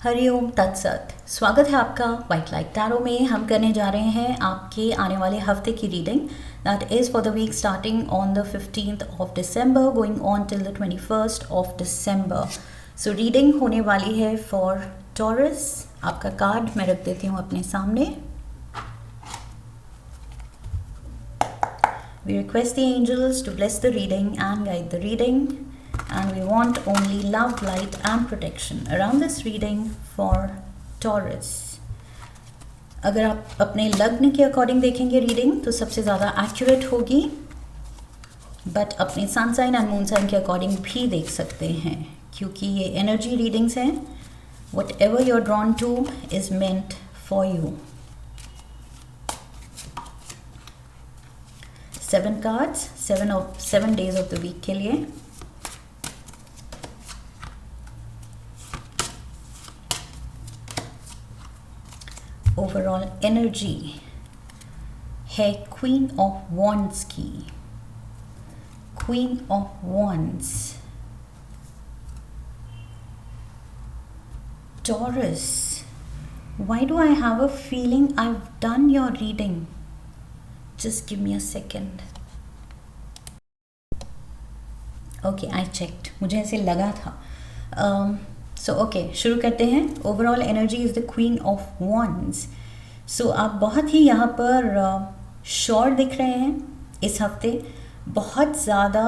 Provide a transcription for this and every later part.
हरिओम तत्सत। स्वागत है आपका वाइट लाइट टैरो में। हम करने जा रहे हैं आपके आने वाले हफ्ते की reading that is for the week starting on the 15th of December going on till the 21st of December. So reading होने वाली है फॉर टॉरस। आपका कार्ड मैं रख देती हूँ अपने सामने। We request the angels to bless the reading and guide the reading. And we want only love, light and protection around this reading for Taurus. अगर आप अपने लग्न के अकॉर्डिंग देखेंगे रीडिंग तो सबसे ज़्यादा एक्यूरेट होगी, बट अपने sun sign and moon sign के अकॉर्डिंग भी देख सकते हैं क्योंकि ये एनर्जी रीडिंग्स हैं. Whatever you are drawn to is meant for you. 7 cards 7 days of the week के लिए. ओवरऑल एनर्जी है क्वीन ऑफ वॉन्ड्स की. Queen of wands. Taurus, why do I have a feeling I have done your reading? Just give me a second. Okay, I checked, मुझे ऐसे लगा था. So okay, शुरू करते हैं. Overall energy is the queen of wands. So आप बहुत ही यहाँ पर श्योर दिख रहे हैं इस हफ्ते. बहुत ज़्यादा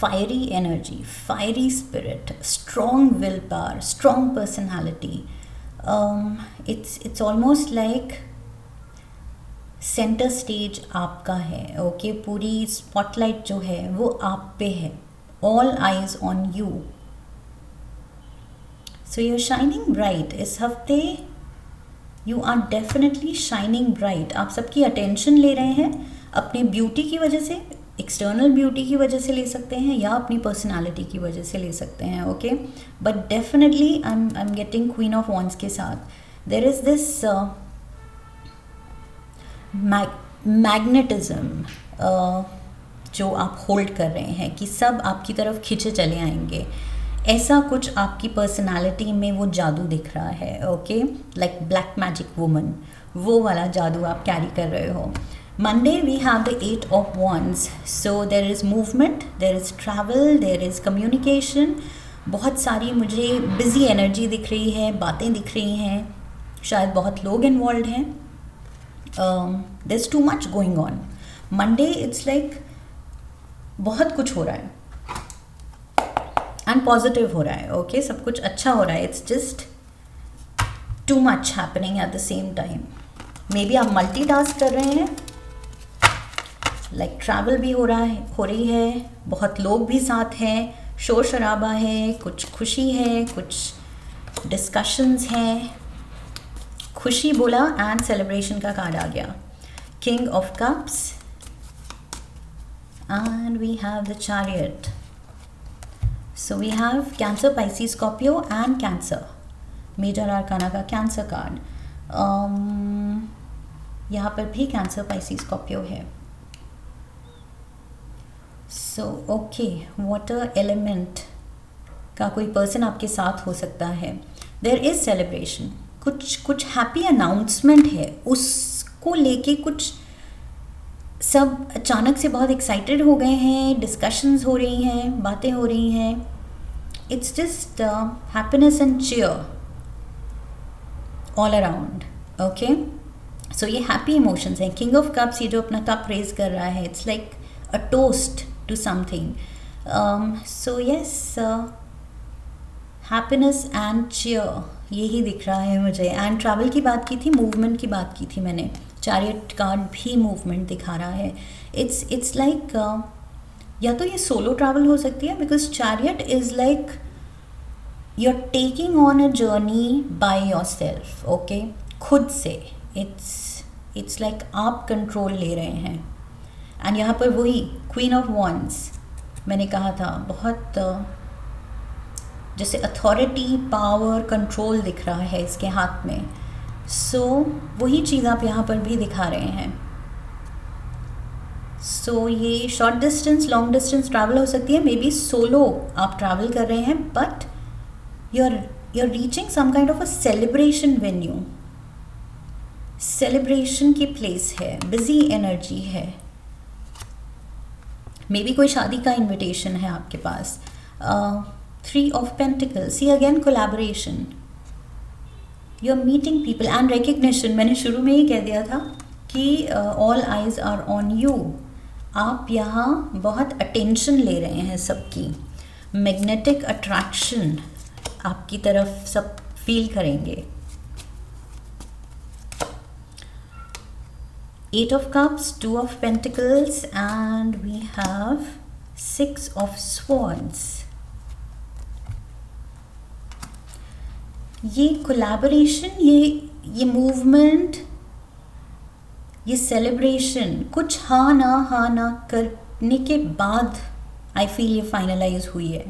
fiery energy, fiery spirit, strong will power, strong personality. It's almost like centre stage आपका है. ओके, पूरी स्पॉटलाइट जो है वो आप पे है. All eyes on you. So you are shining bright इस हफ्ते. You are definitely shining bright. आप सबकी अटेंशन ले रहे हैं अपनी ब्यूटी की वजह से, एक्सटर्नल ब्यूटी की वजह से ले सकते हैं या अपनी पर्सनालिटी की वजह से ले सकते हैं. Okay, but definitely I am getting queen of wands के साथ देयर इज दिस मैग्नेटिज्म जो आप होल्ड कर रहे हैं कि सब आपकी तरफ खींचे चले आएंगे. ऐसा कुछ आपकी पर्सनालिटी में वो जादू दिख रहा है. Okay, like black magic woman, वो वाला जादू आप कैरी कर रहे हो. Monday we have the 8 of wands. So there is movement, there is travel, there is communication. बहुत सारी मुझे बिजी एनर्जी दिख रही है, बातें दिख रही हैं, शायद बहुत लोग इन्वॉल्व हैं. There is too much going on. Monday it's like बहुत कुछ हो रहा है एंड पॉजिटिव हो रहा है. ओके, सब कुछ अच्छा हो रहा है. It's just too much happening at the same time. May be आप मल्टीटास्क कर रहे हैं, लाइक ट्रैवल भी हो रही है, बहुत लोग भी साथ हैं, शोर शराबा है, कुछ खुशी है, कुछ डिस्कशंस हैं. खुशी बोला एंड सेलिब्रेशन का कार्ड आ गया. King of cups and we have the chariot. So we have Cancer, Pisces, Scorpio and Cancer. Major Arcana का Cancer card. यहाँ पर भी Cancer, Pisces, Scorpio है. So okay, water element का कोई पर्सन आपके साथ हो सकता है. There is celebration. कुछ हैप्पी अनाउंसमेंट है, उसको लेके कुछ सब अचानक से बहुत एक्साइटेड हो गए हैं. डिस्कशंस हो रही हैं, बातें हो रही हैं. It's just happiness and cheer all around. Okay, so ये हैप्पी इमोशंस हैं. किंग ऑफ कप्स, ये जो अपना कप रेज कर रहा है, it's like a toast to something. So yes, happiness and cheer यही दिख रहा है मुझे. एंड ट्रैवल की बात की थी, मूवमेंट की बात की थी मैंने. चैरियट कार्ड भी मूवमेंट दिखा रहा है. इट्स लाइक या तो ये सोलो ट्रैवल हो सकती है, because chariot is like you are taking on a journey by yourself. Okay, खुद से. इट्स लाइक आप कंट्रोल ले रहे हैं. एंड यहाँ पर वही क्वीन ऑफ वॉन्ड्स मैंने कहा था, बहुत जैसे अथॉरिटी, पावर, कंट्रोल दिख रहा है इसके हाथ में. सो वही चीज़ आप यहाँ पर भी दिखा रहे हैं. सो ये short distance, long distance travel हो सकती है. मे बी सोलो आप ट्रैवल कर रहे हैं, but you're reaching some kind of a celebration venue, celebration की प्लेस है, बिजी एनर्जी है, मे बी कोई शादी का इनविटेशन है आपके पास. 3 of Pentacles, see again collaboration, you are meeting people and recognition. मैंने शुरू में ही कह दिया था कि all eyes are on you. आप यहाँ बहुत अटेंशन ले रहे हैं सबकी, मैग्नेटिक अट्रैक्शन आपकी तरफ सब फील करेंगे. 8 of Cups, 2 of Pentacles, and we have 6 of Swords. ये कोलैबोरेशन, ये मूवमेंट, ये सेलिब्रेशन कुछ हाँ ना करने के बाद आई फील ये फाइनलाइज हुई है.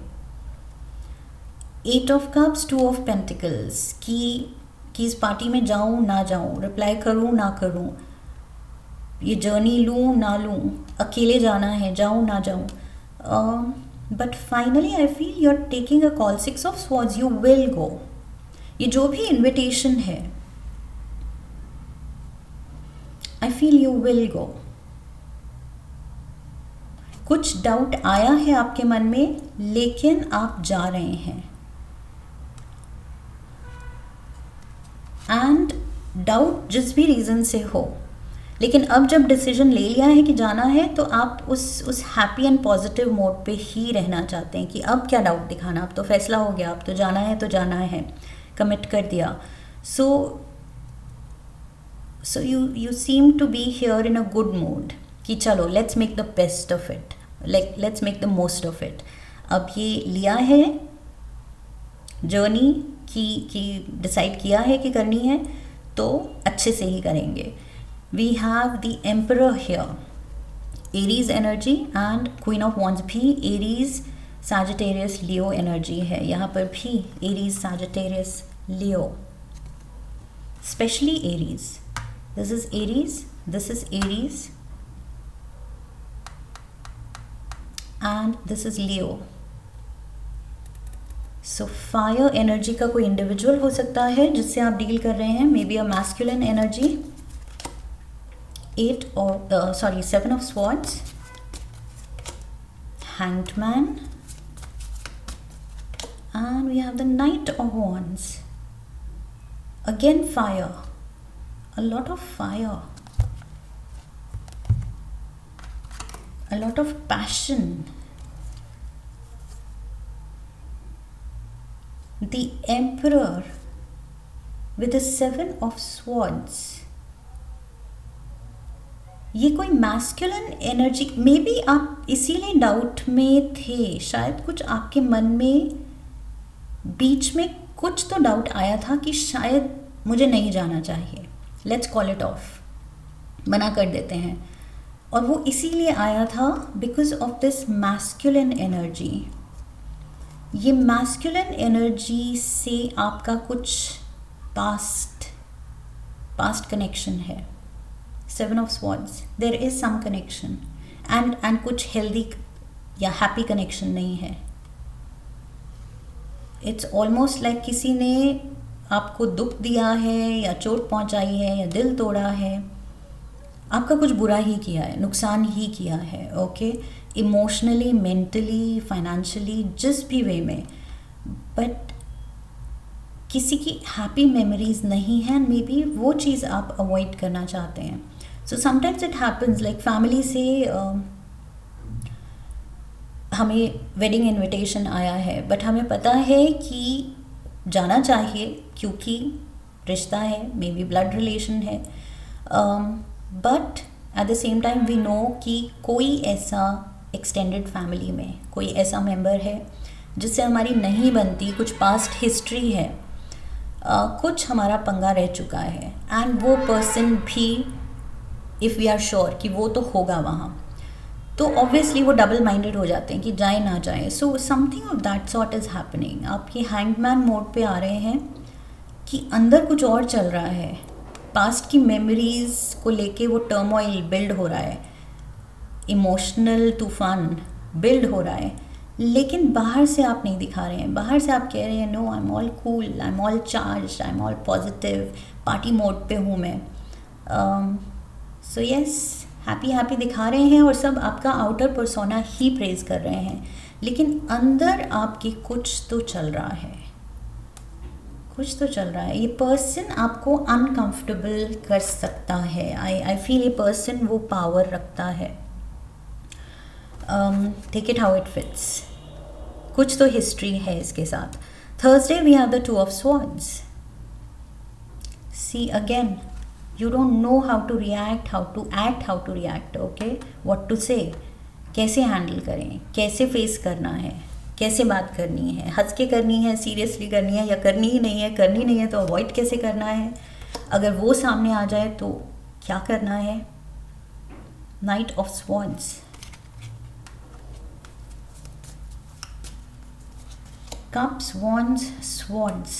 8 of Cups, 2 of Pentacles कि इस पार्टी में जाऊँ ना जाऊँ, रिप्लाई करूँ ना करूँ, ये जर्नी लूँ ना लूँ, अकेले जाना है जाऊँ ना जाऊँ, but finally I feel you are taking a call. 6 of Swords, you will go. ये जो भी इनविटेशन है, I feel you will go. कुछ डाउट आया है आपके मन में, लेकिन आप जा रहे हैं. एंड डाउट जिस भी रीज़न से हो, लेकिन अब जब डिसीजन ले लिया है कि जाना है, तो आप उस हैप्पी एंड पॉजिटिव मोड पे ही रहना चाहते हैं कि अब क्या डाउट दिखाना, अब तो फैसला हो गया, अब तो जाना है तो जाना है, कमिट कर दिया. सो you seem to be here in a good mood कि चलो let's make the best of it, like let's make the most of it. अब ये लिया है जर्नी की डिसाइड किया है कि करनी है, तो अच्छे से ही करेंगे. We have the Emperor here, Aries energy, and Queen of Wands भी Aries, Sagittarius, Leo energy है. यहाँ पर भी Aries, Sagittarius, Leo, especially Aries. This is Aries, this is Aries, and this is Leo. So fire energy का कोई individual हो सकता है जिससे आप डील कर रहे हैं, may be a masculine energy. 7 of Swords, Hanged Man, and we have the Knight of Wands. Again fire, a lot of fire, a lot of passion. The Emperor with the 7 of Swords. ये कोई masculine energy, may be आप इसीलिए doubt में थे, शायद कुछ आपके मन में बीच में कुछ तो डाउट आया था कि शायद मुझे नहीं जाना चाहिए, लेट्स कॉल इट ऑफ, मना कर देते हैं. और वो इसीलिए आया था because of this masculine energy. ये मैस्कुलिन एनर्जी से आपका कुछ पास्ट कनेक्शन है. 7 of Swords, there is some connection, and कुछ healthy या happy connection नहीं है. It's almost like किसी ने आपको दुख दिया है या चोट पहुंचाई है या दिल तोड़ा है, आपका कुछ बुरा ही किया है, नुकसान ही किया है. ओके, इमोशनली, मेंटली, फाइनेंशियली, जिस भी वे में, बट किसी की हैप्पी मेमोरीज नहीं है. मे बी वो चीज़ आप अवॉइड करना चाहते हैं. So sometimes it happens like family से हमें वेडिंग इनविटेशन आया है, बट हमें पता है कि जाना चाहिए क्योंकि रिश्ता है, मे बी ब्लड रिलेशन है, but at the same time we know कि कोई ऐसा एक्सटेंडेड फैमिली में कोई ऐसा मेंबर है जिससे हमारी नहीं बनती, कुछ पास्ट हिस्ट्री है, कुछ हमारा पंगा रह चुका है, एंड वो पर्सन भी इफ़ वी आर श्योर कि वो तो होगा वहाँ, तो ऑब्वियसली वो डबल माइंडेड हो जाते हैं कि जाए ना जाए. So something of that sort is happening. आपके हैंगमैन मोड पे आ रहे हैं कि अंदर कुछ और चल रहा है, पास्ट की मेमोरीज़ को लेके वो टर्मोइल बिल्ड हो रहा है, इमोशनल तूफान बिल्ड हो रहा है, लेकिन बाहर से आप नहीं दिखा रहे हैं, बाहर से आप कह रहे हैं no I am all cool, I am all charge, I am all positive, party mode पे हूँ मैं। सो यस, हैप्पी हैप्पी दिखा रहे हैं और सब आपका आउटर पर्सोना ही प्रेज कर रहे हैं, लेकिन अंदर आपके कुछ तो चल रहा है, कुछ तो चल रहा है। ये पर्सन आपको अनकंफर्टेबल कर सकता है। आई फील ये पर्सन वो पावर रखता है। Take it how it fits, कुछ तो हिस्ट्री है इसके साथ। Thursday we have the two of swords. See again, you don't know how to react, how to act, how to react, okay, what to say, कैसे handle करें, कैसे face करना है, कैसे बात करनी है, हंस के करनी है, सीरियसली करनी है, या करनी ही नहीं है, करनी नहीं है तो अवॉइड कैसे करना है, अगर वो सामने आ जाए तो क्या करना है। Night of swords, cups, wands, swords,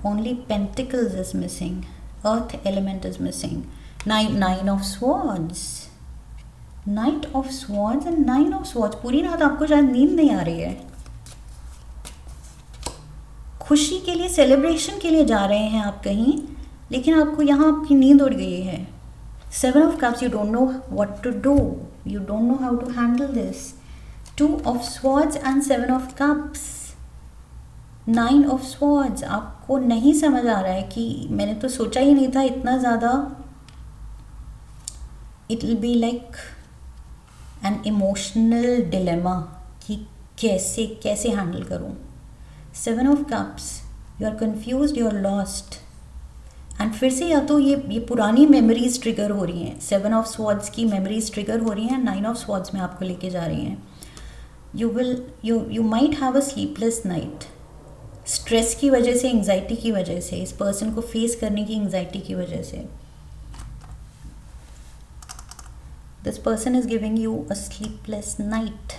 only pentacles is missing, earth element is missing, nine of swords, knight of swords and nine of swords। पूरी रात आपको शायद नींद नहीं आ रही है, खुशी के लिए, सेलिब्रेशन के लिए जा रहे हैं आप कहीं, लेकिन आपको यहाँ आपकी नींद उड़ गई है। Seven of cups, you don't know what to do, you don't know how to handle this. Two of swords and seven of cups, nine of swords, आपको नहीं समझ आ रहा है कि मैंने तो सोचा ही नहीं था इतना ज़्यादा, it will be like an emotional dilemma कि कैसे कैसे हैंडल करूं। Seven of cups, you are confused, you are lost, and फिर से या तो ये पुरानी मेमोरीज ट्रिगर हो रही हैं, सेवन ऑफ स्वॉर्ड्स की मेमोरीज ट्रिगर हो रही हैं, नाइन ऑफ स्वॉर्ड्स में आपको लेके जा रही हैं। You might have a sleepless night, stress की वजह से, एंग्जाइटी की वजह से, इस पर्सन को फेस करने की एंग्जाइटी की वजह से। This person is giving you a sleepless night.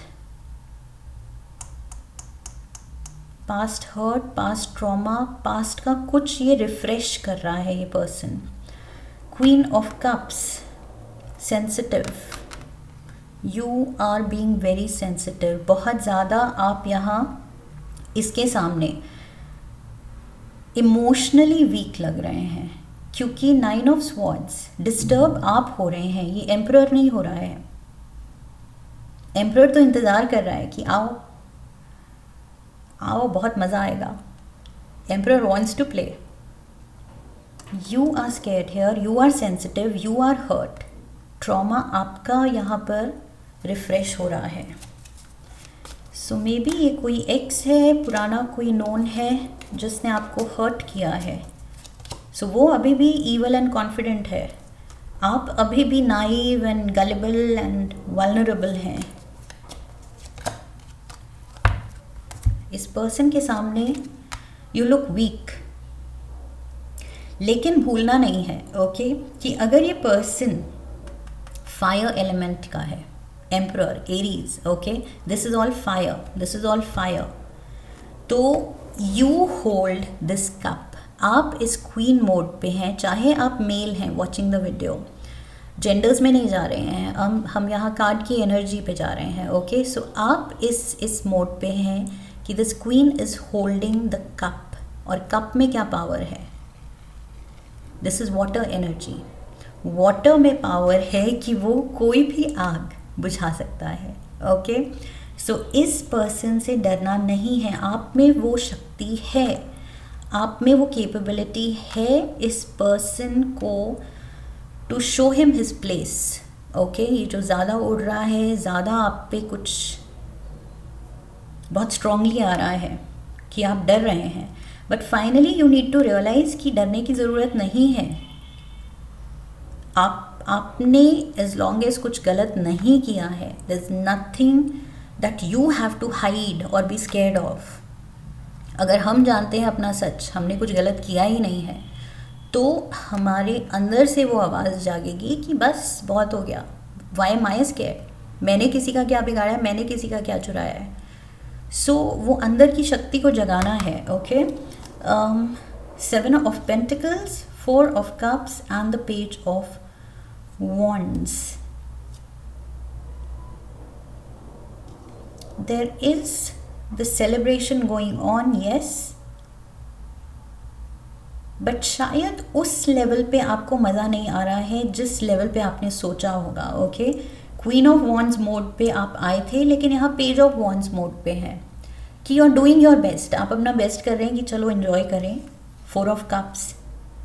Past hurt, past trauma, past का कुछ ये रिफ्रेश कर रहा है ये person. Queen of cups, sensitive, you are being very sensitive, बहुत ज़्यादा आप यहाँ इसके सामने इमोशनली वीक लग रहे हैं, क्योंकि नाइन ऑफ स्वॉर्ड्स, डिस्टर्ब आप हो रहे हैं, ये एम्परर नहीं हो रहा है। एम्परर तो इंतज़ार कर रहा है कि आओ आओ, बहुत मज़ा आएगा। Emperor wants to play. You are scared here, you are sensitive, you are hurt, trauma आपका यहाँ पर रिफ्रेश हो रहा है। सो मे बी ये कोई एक्स है, पुराना कोई नोन है जिसने आपको हर्ट किया है। सो वो अभी भी ईवल एंड कॉन्फिडेंट है, आप अभी भी naive and gullible and vulnerable हैं। इस पर्सन के सामने यू लुक वीक, लेकिन भूलना नहीं है ओके कि अगर ये पर्सन फायर एलिमेंट का है, emperor, Aries, okay, this is all fire, this is all fire, तो यू होल्ड दिस कप। आप इस क्वीन मोड पे हैं, चाहे आप मेल हैं वॉचिंग द वीडियो, जेंडर्स में नहीं जा रहे हैं हम यहाँ कार्ड की एनर्जी पे जा रहे हैं ओके। सो आप इस मोड पे हैं कि this queen is holding the cup, और कप में क्या पावर है, this is water energy. Water में पावर है कि वो कोई भी आग बुझा सकता है ओके। सो इस पर्सन से डरना नहीं है, आप में वो शक्ति है, आप में वो कैपेबिलिटी है इस पर्सन को to show him his place okay. ये जो ज़्यादा उड़ रहा है, ज़्यादा आप पे कुछ बहुत स्ट्रांगली आ रहा है कि आप डर रहे हैं, but finally you need to realise कि डरने की ज़रूरत नहीं है। आपने एज लॉन्ग एज कुछ गलत नहीं किया है, there is nothing that you have to hide और बी स्केर्ड ऑफ। अगर हम जानते हैं अपना सच, हमने कुछ गलत किया ही नहीं है, तो हमारे अंदर से वो आवाज़ जागेगी कि बस बहुत हो गया, वाई एम आई स्केर्ड, मैंने किसी का क्या बिगाड़ा है, मैंने किसी का क्या चुराया है। सो वो अंदर की शक्ति को जगाना है okay. Seven of pentacles, four of cups and the page of wands। There is the celebration going on, yes, but शायद उस लेवल पे आपको मज़ा नहीं आ रहा है जिस लेवल पे आपने सोचा होगा. Okay, queen of wands mode पे आप आए थे, लेकिन यहाँ पेज ऑफ वॉन्ड्स मोड पे है कि you are doing your best. आप अपना बेस्ट कर रहे हैं कि चलो एंजॉय करें. 4 ऑफ कप्स,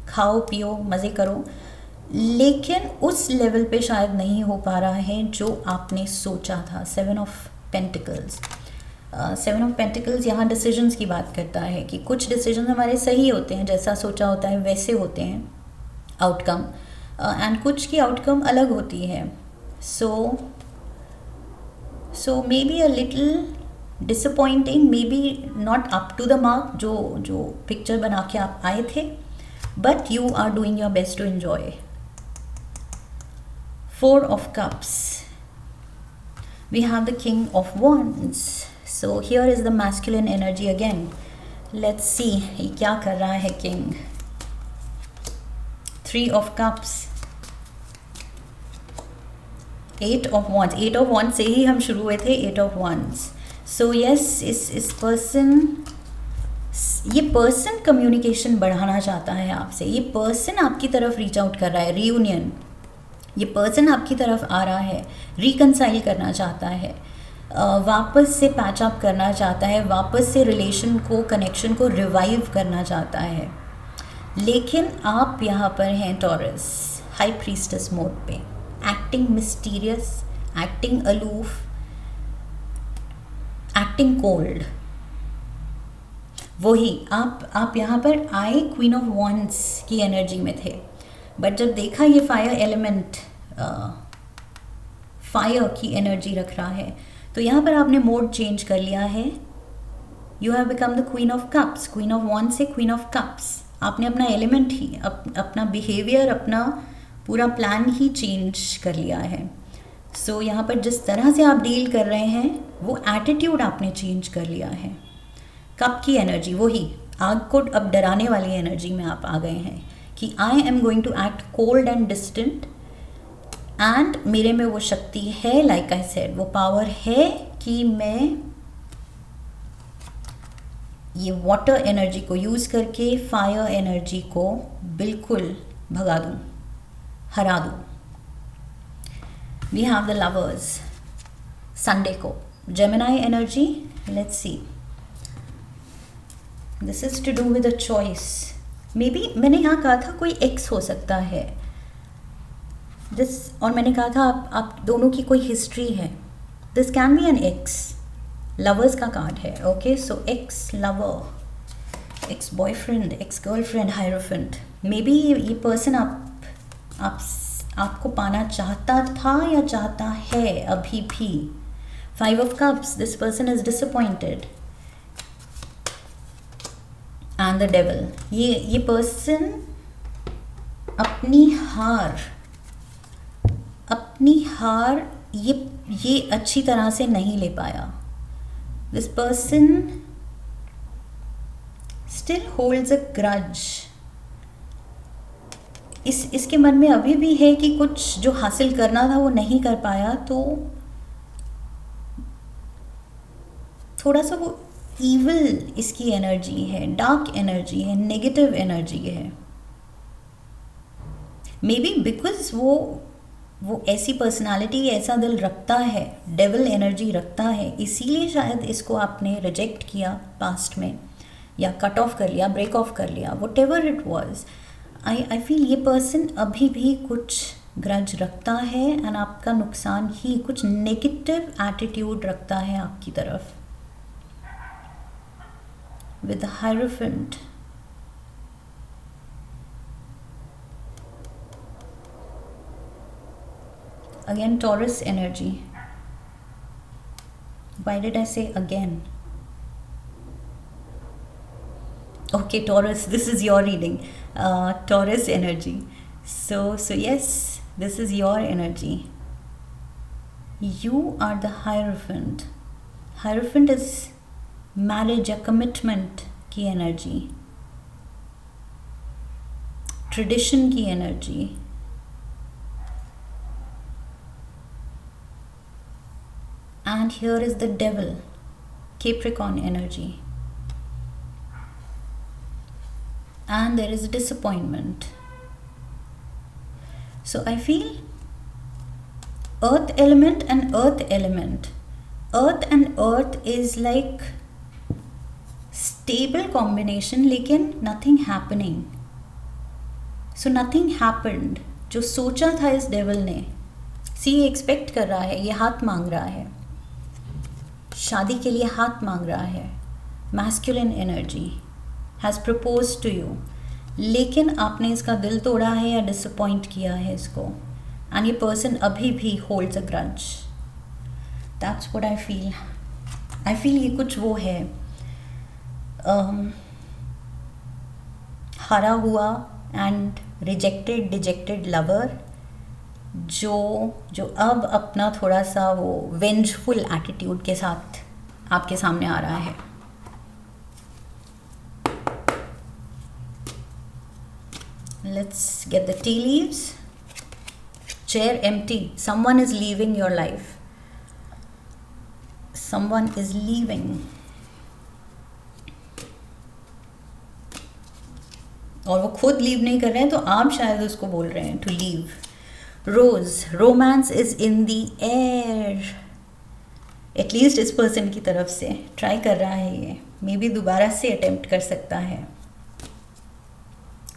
खाओ पियो मज़े करो, लेकिन उस लेवल पे शायद नहीं हो पा रहा है जो आपने सोचा था. 7 ऑफ पेंटिकल्स. 7 ऑफ पेंटिकल्स यहाँ डिसीजंस की बात करता है कि कुछ डिसीजन हमारे सही होते हैं, जैसा सोचा होता है वैसे होते हैं आउटकम, एंड कुछ की आउटकम अलग होती है. So maybe a little disappointing, maybe not up to the mark जो पिक्चर बना के आप आए थे, but you are doing your best to enjoy. 4 of cups. We have the king of wands. So here is the masculine energy again. Let's see ये क्या कर रहा है king. 3 of cups. 8 of wands. 8 of wands से ही हम शुरू हुए थे. 8 of wands. So yes, इस ये पर्सन कम्युनिकेशन बढ़ाना चाहता है आपसे. ये पर्सन आपकी तरफ रीच आउट कर रहा है. रियूनियन. ये पर्सन आपकी तरफ आ रहा है, रिकनसाइल करना चाहता है, वापस से पैच अप करना चाहता है, वापस से रिलेशन को, कनेक्शन को रिवाइव करना चाहता है. लेकिन आप यहाँ पर हैं टॉरस, हाई प्रीस्टेस मोड पे, acting mysterious, acting aloof, acting cold. वही आप यहाँ पर आए क्वीन ऑफ वॉन्ड्स की एनर्जी में थे, बट जब देखा ये फायर एलिमेंट फायर की एनर्जी रख रहा है, तो यहाँ पर आपने मोड चेंज कर लिया है. You have become the queen of cups. Queen of wand से क्वीन ऑफ कप्स. आपने अपना एलिमेंट ही, अपना बिहेवियर, अपना पूरा प्लान ही चेंज कर लिया है. सो यहाँ पर जिस तरह से आप डील कर रहे हैं, वो एटीट्यूड आपने चेंज कर लिया है. कप की एनर्जी वही, आग को अब डराने वाली एनर्जी में आप आ गए हैं कि I am going to act cold and distant, and मेरे में वो शक्ति है, लाइक आई सेड, वो पावर है कि मैं ये वाटर एनर्जी को यूज़ करके फायर एनर्जी को बिल्कुल भगा दूँ, हरा दूँ. We have the lovers. Sunday को Gemini energy. Let's see, this is to do with a choice. Maybe मैंने यहाँ कहा था कोई एक्स हो सकता है दिस, और मैंने कहा था आप दोनों की कोई हिस्ट्री है. This can be an ex. Lovers का कार्ड है. Okay, so ex lover, ex boyfriend, ex girlfriend, hierophant. Maybe ये पर्सन आपको पाना चाहता था या चाहता है अभी भी. 5 of cups. This person is disappointed. And the devil. ये पर्सन अपनी हार ये अच्छी तरह से नहीं ले पाया. This person still holds a grudge. इसके मन में अभी भी है कि कुछ जो हासिल करना था वो नहीं कर पाया, तो थोड़ा सा वो ईविल इसकी एनर्जी है, डार्क एनर्जी है, नेगेटिव एनर्जी है. मे बी बिकॉज वो ऐसी पर्सनालिटी, ऐसा दिल रखता है, डेविल एनर्जी रखता है, इसीलिए शायद इसको आपने रिजेक्ट किया पास्ट में, या कट ऑफ कर लिया, ब्रेक ऑफ कर लिया, what ever it was. I feel ये पर्सन अभी भी कुछ ग्रज रखता है, एंड आपका नुकसान ही, कुछ नेगेटिव एटीट्यूड रखता है आपकी तरफ. With the Hierophant. Again, Taurus energy. Why did I say again? Okay, Taurus, this is your reading. Taurus energy. So yes, this is your energy. You are the Hierophant. Hierophant is marriage या commitment की energy, tradition की energy, and and here is the devil, Capricorn energy, and there is disappointment. So I feel earth element and earth element. Earth and earth is like stable combination, लेकिन nothing happening. So nothing happened. जो सोचा था इस devil ने, सी expect कर रहा है, ये हाथ मांग रहा है, शादी के लिए हाथ मांग रहा है, masculine energy has propose to you, लेकिन आपने इसका दिल तोड़ा है या डिसअपॉइंट किया है इसको, एंड ये पर्सन अभी भी holds a grudge. That's what I feel ये कुछ वो है, हारा हुआ एंड रिजेक्टेड डिजेक्टेड लवर जो अब अपना थोड़ा सा वो वेंजफुल एटीट्यूड के साथ आपके सामने आ रहा है. Let's get the tea leaves. Chair empty. Someone is leaving your life. Someone is leaving. और वो खुद लीव नहीं कर रहे हैं, तो आप शायद उसको बोल रहे हैं to leave. Rose, romance is in the air. At least इस पर्सन की तरफ से ट्राई कर रहा है ये, मे बी दोबारा से अटेम्प्ट कर सकता है,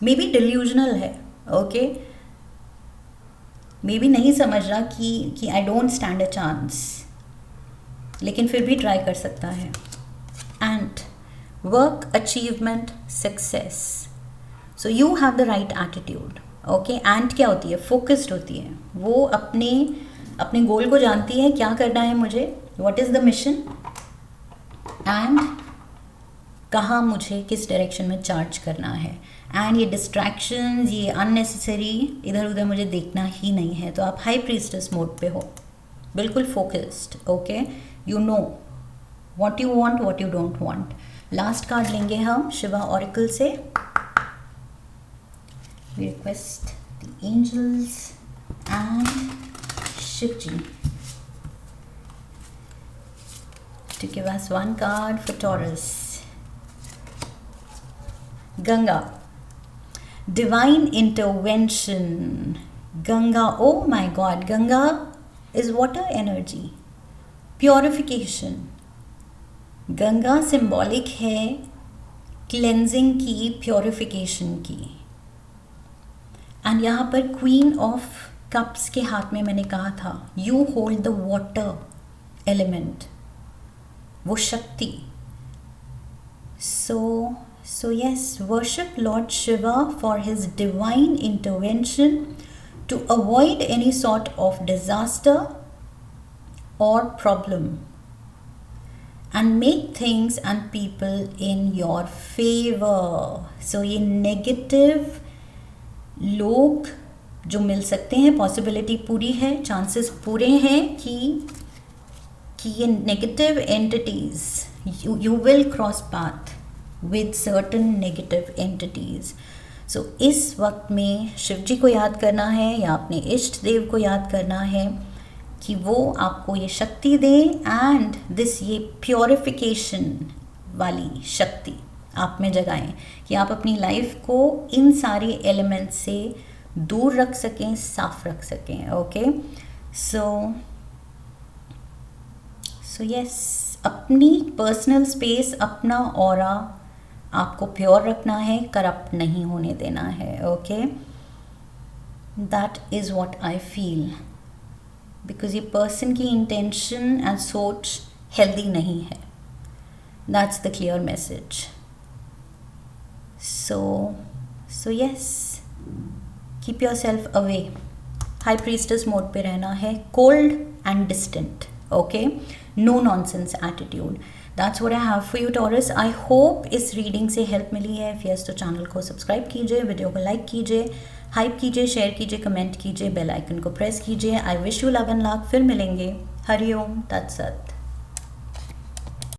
मे बी डिल्यूजनल है, ओके, मे बी नहीं समझ रहा कि I don't stand a chance, लेकिन फिर भी ट्राई कर सकता है. And work, achievement, success. So you have the right attitude, okay. And क्या होती है? फोकस्ड होती है. वो अपने गोल को जानती है, क्या करना है मुझे, what is the mission, and कहाँ मुझे किस डायरेक्शन में चार्ज करना है. एंड ये डिस्ट्रैक्शंस, ये अननेसेसरी इधर उधर मुझे देखना ही नहीं है. तो आप हाई प्रीस्टेस मोड पे हो, बिल्कुल focused, okay. You know what you want, what you don't want. Last card लेंगे हम शिवा ऑरेकल से. We request the angels and Shivji to give us one card for Taurus. Ganga, divine intervention. Ganga, oh my God, Ganga is water energy, purification. Ganga symbolic है cleansing की, purification की. And यहाँ पर queen of cups के हाथ में मैंने कहा था, you hold the water element, वो शक्ति. So yes, worship lord Shiva for his divine intervention to avoid any sort of disaster और problem and make things and people in your favour. So ये नेगेटिव लोग जो मिल सकते हैं, पॉसिबिलिटी पूरी है, चांसेस पूरे हैं कि ये negative entities, you will cross path with certain negative entities. So इस वक्त में शिव जी को याद करना है या अपने इष्ट देव को याद करना है कि वो आपको ये शक्ति दे, एंड दिस ये प्योरिफिकेशन वाली शक्ति आप में जगाएं कि आप अपनी लाइफ को इन सारे एलिमेंट्स से दूर रख सकें, साफ रख सकें, ओके. सो यस, अपनी पर्सनल स्पेस, अपना ऑरा आपको प्योर रखना है, करप्ट नहीं होने देना है, okay. That is what I feel, because ये पर्सन की इंटेंशन एंड सोच हेल्दी नहीं है. That's the clear message. So yes, keep yourself away. High priestess mode पे रहना है, cold and distant, okay, no nonsense attitude. That's what I have for you, Taurus. I hope इस reading से help मिली है. if yes तो channel को subscribe कीजिए, video को लाइक कीजिए, हाइप कीजिए, शेयर कीजिए, कमेंट कीजिए, बेल आइकन को प्रेस कीजिए. I wish you love and luck. फिर मिलेंगे. हरिओम तत्सत.